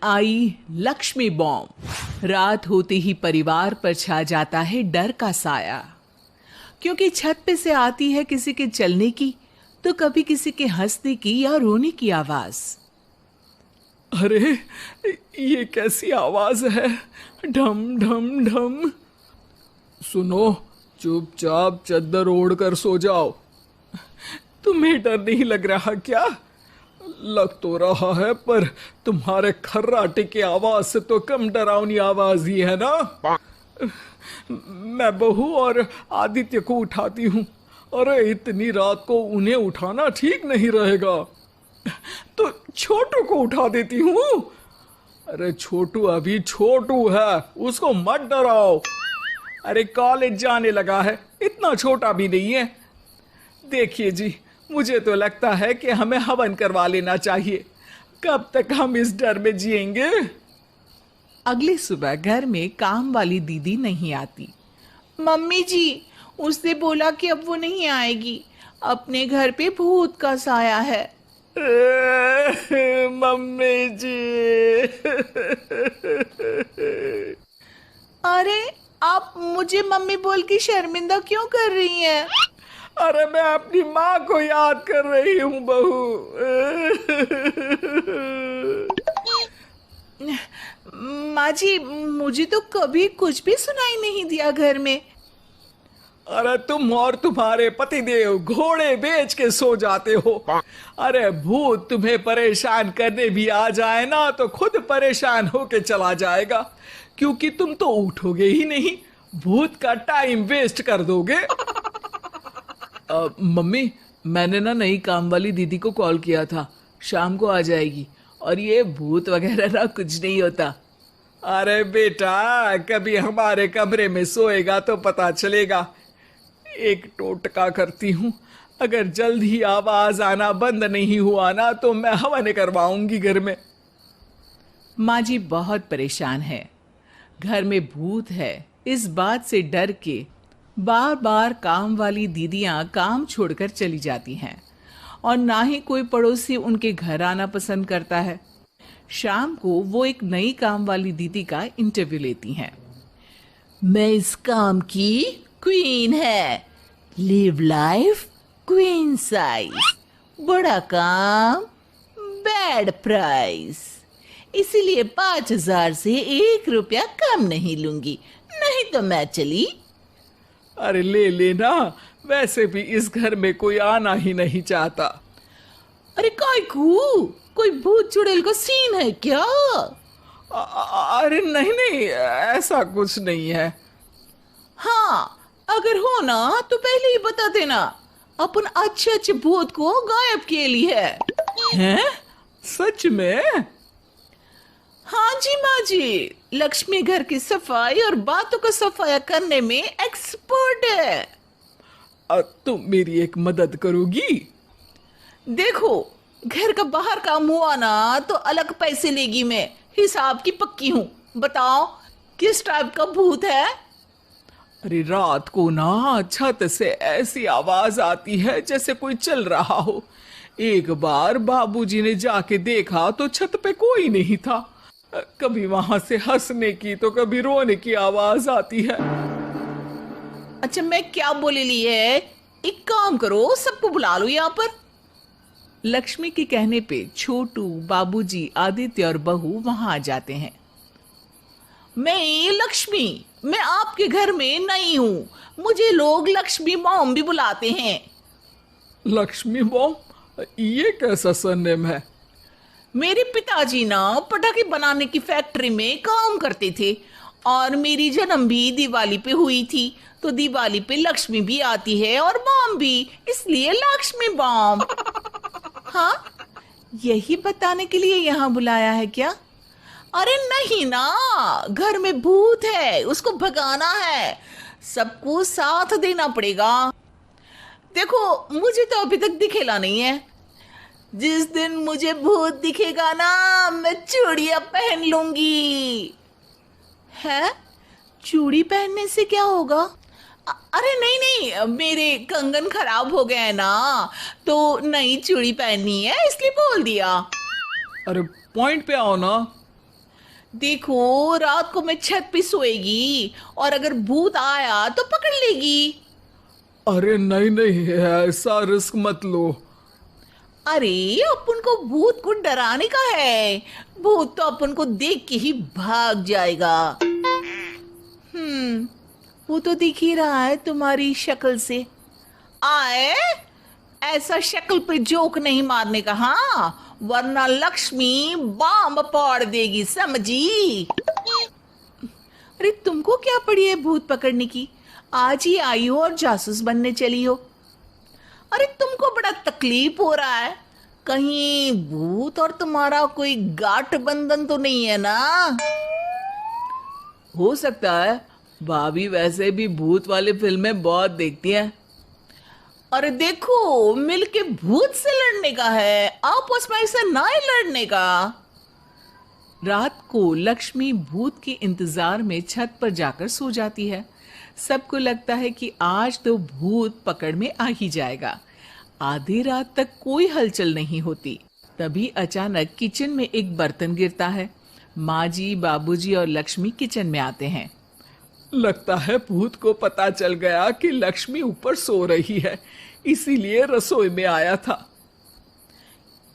आई Lakshmi bomb. रात होते ही परिवार पर छा जाता है डर का साया, क्योंकि छत पे से आती है किसी के चलने की तो कभी किसी के हंसने की या रोने की आवाज। अरे ये कैसी आवाज है? ढम ढम ढम। सुनो, चुपचाप चद्दर ओढ़ कर सो जाओ। तुम्हें डर नहीं लग रहा क्या? लग तो रहा है, पर तुम्हारे खर्राटे की आवाज से तो कम डरावनी आवाज ही है ना। मैं बहू और आदित्य को उठाती हूँ। अरे इतनी रात को उन्हें उठाना ठीक नहीं रहेगा, तो छोटू को उठा देती हूँ। अरे छोटू अभी छोटू है, उसको मत डराओ। अरे कॉलेज जाने लगा है, इतना छोटा भी नहीं है। देखिए जी, मुझे तो लगता है कि हमें हवन करवा लेना चाहिए। कब तक हम इस डर में जिएंगे? अगली सुबह घर में काम वाली दीदी नहीं आती। मम्मी जी, उसने बोला कि अब वो नहीं आएगी, अपने घर पे भूत का साया है। मम्मी जी। अरे आप मुझे मम्मी बोल के शर्मिंदा क्यों कर रही हैं? अरे मैं अपनी माँ को याद कर रही हूँ बहू। माँ जी, मुझे तो कभी कुछ भी सुनाई नहीं दिया घर में। अरे तुम और तुम्हारे पतिदेव घोड़े बेच के सो जाते हो। अरे भूत तुम्हें परेशान करने भी आ जाए ना तो खुद परेशान होके चला जाएगा, क्योंकि तुम तो उठोगे ही नहीं, भूत का टाइम वेस्ट कर दोगे। मम्मी, मैंने ना नई काम वाली दीदी को कॉल किया था, शाम को आ जाएगी, और ये भूत वगैरह ना कुछ नहीं होता। अरे बेटा, कभी हमारे कमरे में सोएगा तो पता चलेगा। एक टोटका करती हूँ, अगर जल्द ही आवाज आना बंद नहीं हुआ ना तो मैं हवन करवाऊंगी घर में। माँ जी बहुत परेशान है। घर में भूत है इस बात से डर के बार बार काम वाली दीदियां काम छोड़कर चली जाती हैं, और ना ही कोई पड़ोसी उनके घर आना पसंद करता है। शाम को वो एक नई काम वाली दीदी का इंटरव्यू लेती हैं। मैं इस काम की क्वीन है, लिव लाइफ क्वीन साइज, बड़ा काम बैड प्राइस, इसीलिए 5,000 से 1 रुपया कम नहीं लूंगी, नहीं तो मैं चली। अरे ले लेना, वैसे भी इस घर में कोई आना ही नहीं चाहता। अरे कोई भूत चुड़ैल का सीन है क्या? अरे नहीं नहीं, ऐसा कुछ नहीं है। हाँ, अगर हो ना तो पहले ही बता देना, अपन अच्छे अच्छे भूत को गायब किए लिए है। हैं? सच में? हाँ जी माँ जी, लक्ष्मी घर की सफाई और बातों का सफाया करने में एक्सपर्ट है। तुम मेरी एक मदद करोगी? देखो, घर का बाहर काम हुआ ना तो अलग पैसे लेगी, मैं हिसाब की पक्की हूँ। बताओ किस टाइप का भूत है? अरे रात को ना छत से ऐसी आवाज आती है जैसे कोई चल रहा हो। एक बार बाबूजी ने जाके देखा तो छत पे कोई नहीं था। कभी वहां से हंसने की तो कभी रोने की आवाज आती है। अच्छा, मैं क्या बोले ली है, एक काम करो, सबको बुला लो यहाँ पर। लक्ष्मी के कहने पे छोटू, बाबूजी, आदित्य और बहू वहां आ जाते हैं। मैं लक्ष्मी, मैं आपके घर में नई हूँ, मुझे लोग लक्ष्मी बॉम्ब भी बुलाते हैं। लक्ष्मी बॉम्ब? ये कैसा सरनेम है? मेरे पिताजी ना पटाखे बनाने की फैक्ट्री में काम करते थे, और मेरी जन्म भी दिवाली पे हुई थी, तो दिवाली पे लक्ष्मी भी आती है और बॉम्ब भी, इसलिए लक्ष्मी बॉम्ब। हाँ, यही बताने के लिए यहाँ बुलाया है क्या? अरे नहीं ना, घर में भूत है, उसको भगाना है, सबको साथ देना पड़ेगा। देखो, मुझे तो अभी तक दिखेला नहीं है, जिस दिन मुझे भूत दिखेगा ना मैं चूड़ियां पहन लूंगी। है? चूड़ी पहनने से क्या होगा? अरे नहीं नहीं, मेरे कंगन खराब हो गए हैं ना, तो नई चूड़ी पहननी है इसलिए बोल दिया। अरे पॉइंट पे आओ ना। देखो रात को मैं छत पे सोएगी और अगर भूत आया तो पकड़ लेगी। अरे नहीं नहीं, ऐसा रिस्क मत लो। अरे अपन को भूत को डराने का है, भूत तो अपन को देख के ही भाग जाएगा। वो तो दिख ही रहा है तुम्हारी शक्ल से। आए, ऐसा शक्ल पे जोक नहीं मारने का, हाँ, वरना लक्ष्मी बॉम्ब फोड़ देगी, समझी। अरे तुमको क्या पड़ी है भूत पकड़ने की? आज ही आई हो और जासूस बनने चली हो। अरे तुमको बड़ा तकलीफ हो रहा है, कहीं भूत और तुम्हारा कोई गांठ बंधन तो नहीं है ना? हो सकता है, भाभी वैसे भी भूत वाली फिल्में बहुत देखती हैं। अरे देखो, मिलके भूत से लड़ने का है, आपस में ऐसा ना ही लड़ने का। रात को लक्ष्मी भूत के इंतजार में छत पर जाकर सो जाती है। सबको लगता है कि आज तो भूत पकड़ में आ ही जाएगा। आधी रात तक कोई हलचल नहीं होती। तभी अचानक किचन में एक बर्तन गिरता है। माँ जी, बाबूजी और लक्ष्मी किचन में आते हैं। लगता है भूत को पता चल गया कि लक्ष्मी ऊपर सो रही है, इसीलिए रसोई में आया था।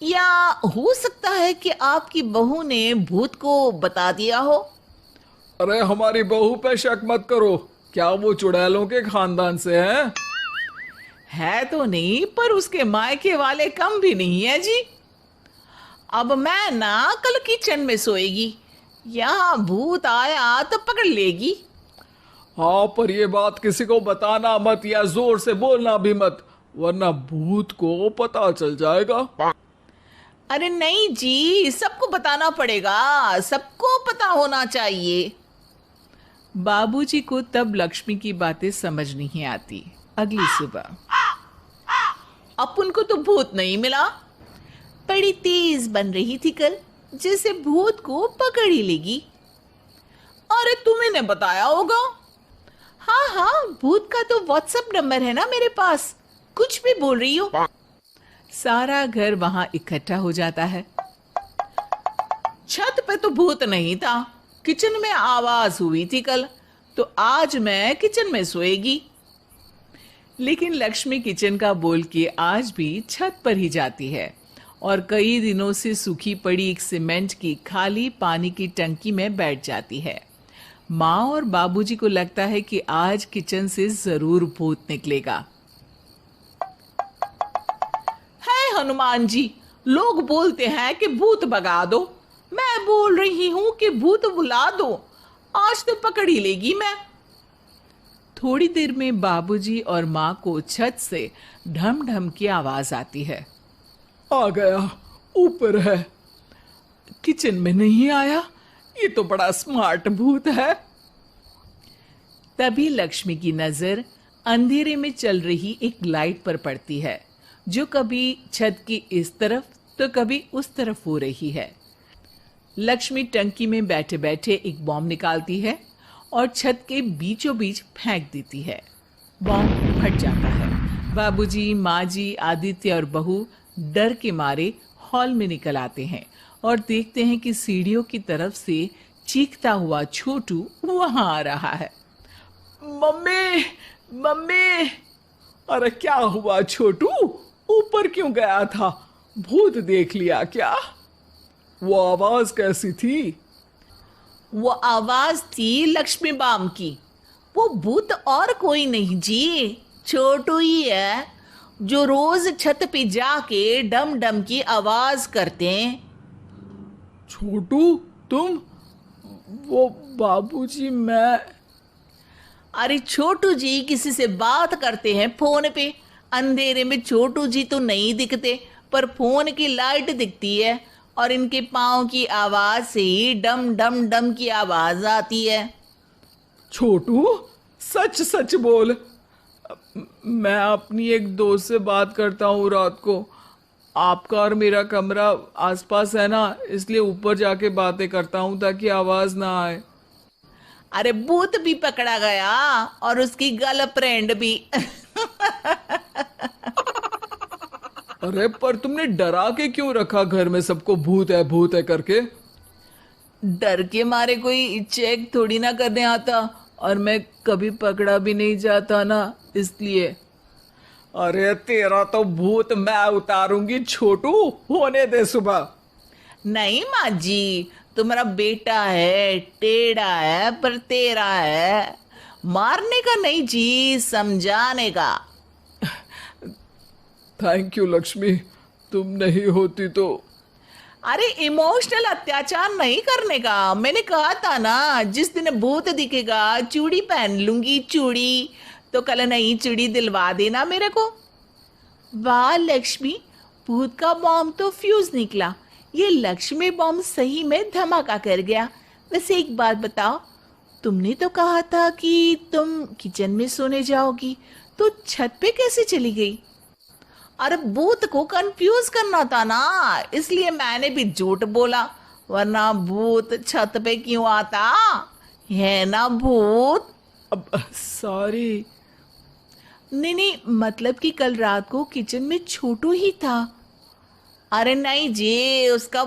या हो सकता है कि आपकी बहू ने भूत को बता दिया हो। अरे हमारी बहू पे शक मत करो, क्या वो चुड़ैलों के खानदान से है तो नहीं, पर उसके मायके वाले कम भी नहीं है जी। अब मैं ना कल किचन में सोएगी, यहाँ भूत आया तो पकड़ लेगी। हाँ, पर ये बात किसी को बताना मत या जोर से बोलना भी मत, वरना भूत को पता चल जाएगा। अरे नहीं जी, सबको बताना पड़ेगा, सबको पता होना चाहिए। बाबूजी को तब लक्ष्मी की बातें समझ नहीं आती। अगली सुबह अपन को तो भूत नहीं मिला, बड़ी तेज बन रही थी कल, जैसे भूत को पकड़ ही लेगी। अरे तुम्हें ने बताया होगा। हाँ हाँ, भूत का तो व्हाट्सएप नंबर है ना मेरे पास, कुछ भी बोल रही हो। सारा घर वहां इकट्ठा हो जाता है। छत पे तो भूत नहीं था, किचन में आवाज हुई थी कल, तो आज मैं किचन में सोएगी। लेकिन लक्ष्मी किचन का बोल के आज भी छत पर ही जाती है और कई दिनों से सूखी पड़ी एक सीमेंट की खाली पानी की टंकी में बैठ जाती है। माँ और बाबूजी को लगता है कि आज किचन से जरूर भूत निकलेगा। है हनुमान जी, लोग बोलते हैं कि भूत भगा दो, मैं बोल रही हूं कि भूत बुला दो, आज तो पकड़ ही लेगी मैं। थोड़ी देर में बाबूजी और माँ को छत से ढम ढम की आवाज आती है। आ गया, ऊपर है। किचन में नहीं आया, ये तो बड़ा स्मार्ट भूत है। तभी लक्ष्मी की नजर अंधेरे में चल रही एक लाइट पर पड़ती है, जो कभी छत की इस तरफ तो कभी उस तरफ हो रही है। लक्ष्मी टंकी में बैठे बैठे एक बॉम्ब निकालती है और छत के बीचों बीच फेंक देती है। बॉम्ब फट जाता है। बाबूजी, माँ जी, आदित्य और बहू डर के मारे हॉल में निकल आते हैं और देखते हैं कि सीढ़ियों की तरफ से चीखता हुआ छोटू वहां आ रहा है। Mummy, mummy! अरे क्या हुआ छोटू, ऊपर क्यों गया था? भूत देख लिया क्या? वो आवाज कैसी थी? वो आवाज थी लक्ष्मी बाम की। वो भूत और कोई नहीं जी, छोटू ही है, जो रोज छत पे जाके डम डम की आवाज करते हैं। छोटू तुम? वो बाबूजी, मैं... अरे छोटू जी किसी से बात करते हैं फोन पे, अंधेरे में छोटू जी तो नहीं दिखते, पर फोन की लाइट दिखती है और इनके पाँव की आवाज से ही डम डम डम की आवाज आती है। छोटू सच सच बोल। मैं अपनी एक दोस्त से बात करता हूँ रात को। आपका और मेरा कमरा आसपास है ना, इसलिए ऊपर जाके बातें करता हूँ ताकि आवाज ना आए। अरे भूत भी पकड़ा गया और उसकी गर्लफ्रेंड भी। अरे पर तुमने डरा के क्यों रखा घर में सबको भूत है करके? डर के मारे कोई चेक थोड़ी ना करने आता, और मैं कभी पकड़ा भी नहीं जाता ना, इसलिए। अरे तेरा तो भूत मैं उतारूंगी छोटू, होने दे सुबह। नहीं माँ जी, तुम्हारा बेटा है, टेढ़ा है पर तेरा है। मारने का नहीं जी, समझाने का। थैंक यू लक्ष्मी, तुम नहीं होती तो। अरे इमोशनल अत्याचार नहीं करने का, मैंने कहा था ना, जिस दिन भूत दिखेगा चूड़ी पहन लूंगी, चूड़ी। तो कल नई चूड़ी दिलवा देना मेरे को। वाह लक्ष्मी, भूत का बॉम्ब तो फ्यूज निकला। ये लक्ष्मी बॉम्ब सही में धमाका कर गया। वैसे एक बात बताओ, तुमने तो कहा था कि तुम किचन में सोने जाओगी, तो छत पे कैसे चली गई? अरे भूत को कंफ्यूज करना था ना, इसलिए मैंने भी झूठ बोला, वरना भूत छत पे क्यों आता? है ना भूत? अब सॉरी। नहीं नहीं, मतलब कि कल रात को किचन में छोटू ही था। अरे नहीं जी, उसका